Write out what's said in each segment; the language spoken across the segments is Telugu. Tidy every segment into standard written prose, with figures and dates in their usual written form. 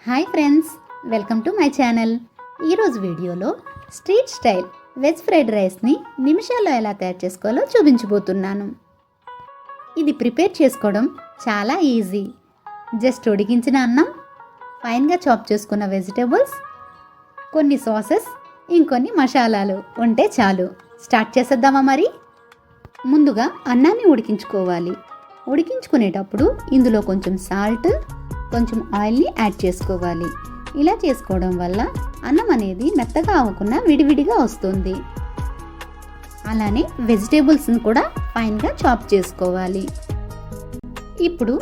Hi friends, welcome to my channel. ఈరోజు వీడియోలో స్ట్రీట్ స్టైల్ వెజ్ ఫ్రైడ్ రైస్ని నిమిషాల్లో ఎలా తయారు చేసుకోవాలో చూపించబోతున్నాను. ఇది ప్రిపేర్ చేసుకోవడం చాలా ఈజీ. జస్ట్ ఉడికించిన అన్నం, ఫైన్గా చాప్ చేసుకున్న వెజిటేబుల్స్, కొన్ని సాసెస్, ఇంకొన్ని మసాలాలు ఉంటే చాలు. స్టార్ట్ చేసేద్దామా మరి? ముందుగా అన్నాన్ని ఉడికించుకోవాలి. ఉడికించుకునేటప్పుడు ఇందులో కొంచెం సాల్ట్, కొంచెం ఆయిల్ని యాడ్ చేసుకోవాలి. ఇలా చేసుకోవడం వల్ల అన్నం అనేది మెత్తగా అవ్వకుండా విడివిడిగా వస్తుంది. అలానే వెజిటేబుల్స్ని కూడా ఫైన్గా చాప్ చేసుకోవాలి. ఇప్పుడు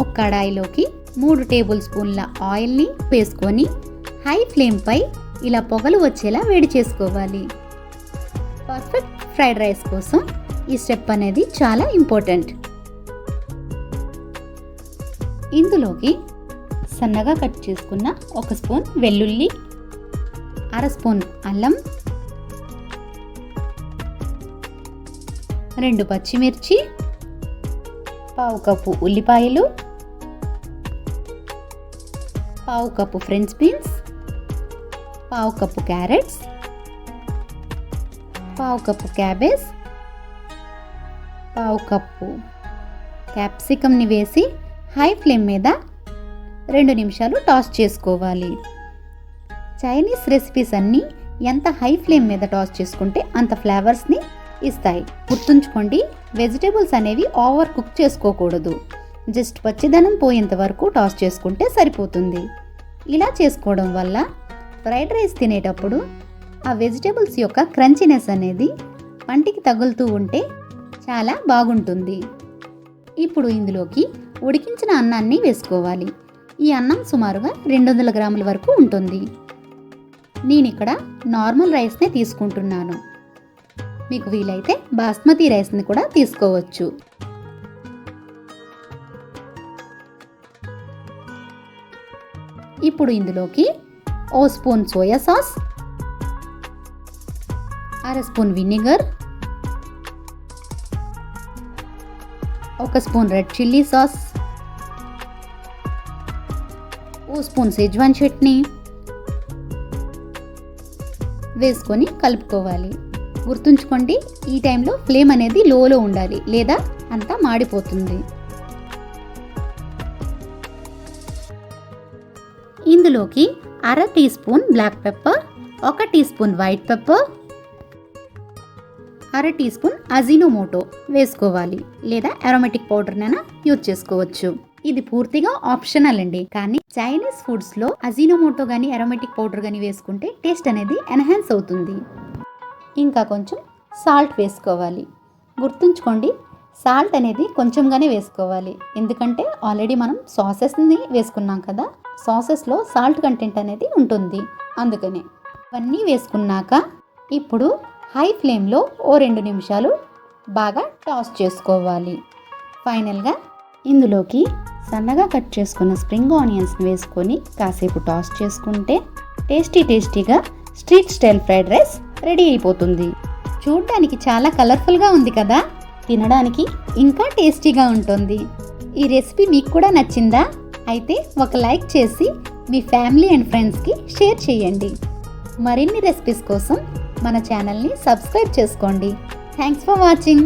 ఒక కడాయిలోకి 3 టేబుల్ స్పూన్ల ఆయిల్ని వేసుకొని హై ఫ్లేమ్పై ఇలా పొగలు వచ్చేలా వేడి చేసుకోవాలి. పర్ఫెక్ట్ ఫ్రైడ్ రైస్ కోసం ఈ స్టెప్ అనేది చాలా ఇంపార్టెంట్. ఇందులోకి సన్నగా కట్ చేసుకున్న 1 స్పూన్ వెల్లుల్లి, 1/2 స్పూన్ అల్లం, 2 పచ్చిమిర్చి, 1/2 కప్పు ఉల్లిపాయలు, 1/2 cup French beans, 1/2 cup carrots, 1/2 cup cabbage, 1/2 cup క్యాప్సికమ్ని వేసి హై ఫ్లేమ్ మీద 2 నిమిషాలు టాస్ చేసుకోవాలి. చైనీస్ రెసిపీస్ అన్నీ ఎంత హై ఫ్లేమ్ మీద టాస్ చేసుకుంటే అంత ఫ్లేవర్స్ని ఇస్తాయి. గుర్తుంచుకోండి, వెజిటేబుల్స్ అనేవి ఓవర్ కుక్ చేసుకోకూడదు. జస్ట్ పచ్చిదనం పోయేంత వరకు టాస్ చేసుకుంటే సరిపోతుంది. ఇలా చేసుకోవడం వల్ల ఫ్రైడ్ రైస్ తినేటప్పుడు ఆ వెజిటేబుల్స్ యొక్క క్రంచినెస్ అనేది పంటికి తగులుతూ ఉంటే చాలా బాగుంటుంది. ఇప్పుడు ఇందులోకి ఉడికించిన అన్నాన్ని వేసుకోవాలి. ఈ అన్నం సుమారుగా 200 గ్రాముల వరకు ఉంటుంది. నేను ఇక్కడ నార్మల్ రైస్నే తీసుకుంటున్నాను. మీకు వీలైతే బాస్మతి రైస్ని కూడా తీసుకోవచ్చు. ఇప్పుడు ఇందులోకి 1 spoon soya sauce, 1/2 spoon vinegar, 1 spoon red chilli sauce, 1 spoon Schezwan chutney వేసుకొని కలుపుకోవాలి. గుర్తుంచుకోండి, ఈ టైంలో ఫ్లేమ్ అనేది లోలో ఉండాలి, లేదా అంతా మాడిపోతుంది. ఇందులోకి 1/2 teaspoon black pepper, 1 teaspoon white pepper, 1/2 teaspoon Ajinomoto వేసుకోవాలి, లేదా అరోమాటిక్ పౌడర్నైనా యూజ్ చేసుకోవచ్చు. ఇది పూర్తిగా ఆప్షనల్ అండి, కానీ చైనీస్ ఫుడ్స్లో అజినోమోటో కానీ అరోమాటిక్ పౌడర్ కానీ వేసుకుంటే టేస్ట్ అనేది ఎన్హాన్స్ అవుతుంది. ఇంకా కొంచెం సాల్ట్ వేసుకోవాలి. గుర్తుంచుకోండి, సాల్ట్ అనేది కొంచెంగానే వేసుకోవాలి, ఎందుకంటే ఆల్రెడీ మనం సాసెస్ని వేసుకున్నాం కదా, సాసెస్లో సాల్ట్ కంటెంట్ అనేది ఉంటుంది. అందుకనే ఇవన్నీ వేసుకున్నాక ఇప్పుడు హై ఫ్లేమ్లో 2 నిమిషాలు బాగా టాస్ చేసుకోవాలి. ఫైనల్గా ఇందులోకి సన్నగా కట్ చేసుకున్న స్ప్రింగ్ ఆనియన్స్ని వేసుకొని కాసేపు టాస్ చేసుకుంటే టేస్టీగా street style fried rice ready అయిపోతుంది. చూడడానికి చాలా కలర్ఫుల్గా ఉంది కదా, తినడానికి ఇంకా టేస్టీగా ఉంటుంది. ఈ రెసిపీ మీకు కూడా నచ్చిందా? అయితే ఒక లైక్ చేసి మీ ఫ్యామిలీ అండ్ ఫ్రెండ్స్కి షేర్ చేయండి. మరిన్ని రెసిపీస్ కోసం మన ఛానల్ని సబ్స్క్రైబ్ చేసుకోండి. Thanks for watching.